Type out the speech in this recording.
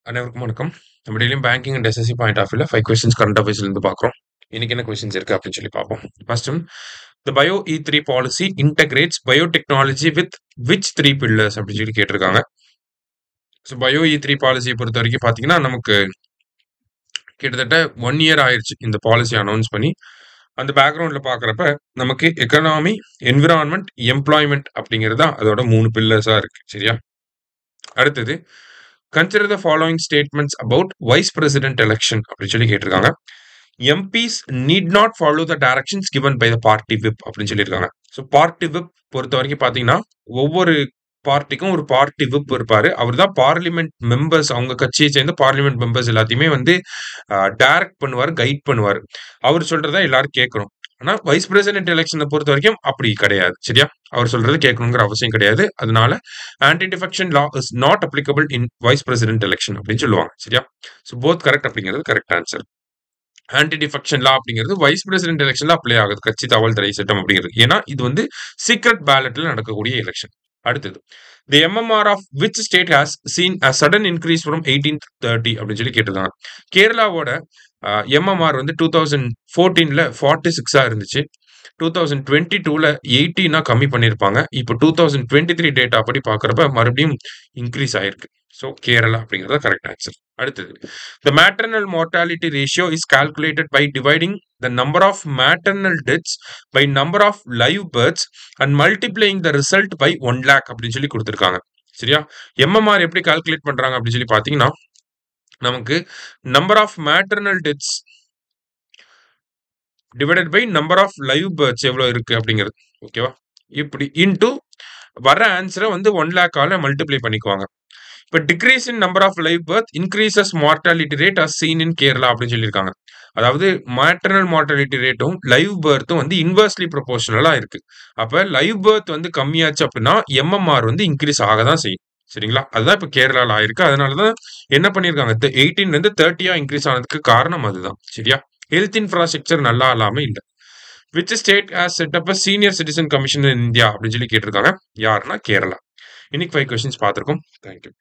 அனைவருக்கும் வணக்கம். நம்ம டெய்லியும் banking and SSC point of வியூல 5 கொஸ்டின்ஸ் கரண்ட் அஃபேர்ஸ்ல இருந்து பார்க்குறோம். இன்னைக்கு என்ன கொஸ்டின்ஸ் இருக்கு அப்படின்னு சொல்லி பார்ப்போம். First the bio E3 policy integrates biotechnology with which 3 pillars அப்படின்னு சொல்லி கேட்டிருக்காங்க. ஸோ பயோ E3 பாலிசியை பொறுத்த வரைக்கும் பார்த்தீங்கன்னா நமக்கு கிட்டத்தட்ட 1 இயர் ஆயிடுச்சு இந்த பாலிசி அனௌன்ஸ் பண்ணி. அந்த பேக்ரவுண்ட்ல பார்க்குறப்ப நமக்கு எக்கனாமி, என்விரான்மெண்ட், எம்ப்ளாய்மெண்ட் அப்படிங்கிறது தான் அதோட 3 பில்லர்ஸா இருக்கு. சரியா? அடுத்தது consider the following statements about vice president election அப்படின்னு சொல்லி கேட்டிருக்காங்க. MPs need not follow the directions given by the party whip அப்படின்னு சொல்லியிருக்காங்க. ஸோ பார்ட்டி விப் பொறுத்த வரைக்கும் பார்த்தீங்கன்னா ஒவ்வொரு பார்ட்டிக்கும் ஒரு பார்ட்டி விப் இருப்பாரு. அவர் தான் பார்லிமெண்ட் மெம்பர்ஸ், அவங்க கட்சியை சேர்ந்த பார்லிமெண்ட் மெம்பர்ஸ் எல்லாத்தையுமே வந்து டைரக்ட் பண்ணுவார், கைட் பண்ணுவார். அவர் சொல்றதா எல்லாரும் கேட்கணும். ஆனா வைஸ் பிரசிடென்ட் எலெக்ஷனை பொறுத்த வரைக்கும் அப்படி கிடையாது. சரியா? அவர் சொல்றது கேட்கணுங்கிற அவசியம் கிடையாது. அதனால anti defection law is not applicable in wise president election அப்படின்னு சொல்லுவாங்க. சரியா? ஸோ போத் கரெக்ட் அப்படிங்கிறது கரெக்ட் ஆன்சர். ஆன்டி டிஃபெக்ஷன் லா அப்படிங்கிறது வைஸ் பிரசிடென்ட் எலெக்ஷன்ல அப்ளை ஆகுது. கட்சி தகவல் தடை சட்டம் அப்படிங்கிறது. ஏன்னா இது வந்து சீக்ரெட் பேலட்ல நடக்கக்கூடிய எலெக்ஷன். அடுத்தது the MMR of which state has seen a sudden increase from 18 to 30 அப்படின்னு சொல்லி கேட்டிருக்காங்க. கேரளாவோட எம்எம்ஆர் வந்து 2014ல 46 இருந்துச்சு. 2022ல 18 கம்மி பண்ணியிருப்பாங்க. இப்போ 2023 டேட்டா படி பார்க்குறப்ப மறுபடியும் இன்க்ரீஸ் ஆயிருக்கு. ஸோ கேரளா அப்படிங்கிறது கரெக்ட் ஆன்சர். அடுத்தது the maternal mortality ratio is calculated by dividing the number of maternal deaths by number of live births and multiplying the result by 1 lakh அப்படின்னு சொல்லி கொடுத்துருக்காங்க. சரியா? எம்எம்ஆர் எப்படி கால்குலேட் பண்றாங்க அப்படின்னு சொல்லி பார்த்தீங்கன்னா நமக்கு number of maternal deaths divided by number of live births எவ்வளோ இருக்கு அப்படிங்கிறது. ஓகேவா? இப்படி இன்டூ வர ஆன்சரை வந்து 1 லேக்கால மல்டிப்ளை பண்ணிக்குவாங்க. இப்போ decrease in number of live birth increases mortality rate as seen in Kerala அப்படின்னு சொல்லியிருக்காங்க. அதாவது மேட்டர்னல் மார்டாலிட்டி ரேட்டும் லைவ் பர்த்தும் வந்து இன்வெர்ஸ்லி ப்ரொபோர்ஷனலா இருக்கு. அப்ப லைவ் பர்த் வந்து கம்மியாச்சு அப்படின்னா எம்எம்ஆர் வந்து இன்க்ரீஸ் ஆக தான் செய்யும். சரிங்களா? அதுதான் இப்போ கேரளால ஆயிருக்கு. அதனாலதான் என்ன பண்ணியிருக்காங்க, 18ல இருந்து 30 இன்க்ரீஸ் ஆனதுக்கு காரணம் அதுதான். சரியா? ஹெல்த் இன்ஃப்ராஸ்ட்ரக்சர் நல்லா இல்லாம இல்ல. Which state has set up senior citizen commission in India அப்படின்னு சொல்லி கேட்டிருக்காங்க. யாருன்னா கேரளா. இன்னைக்கு 5 கொஸ்டின்ஸ் பார்த்திருக்கோம். தேங்க்யூ.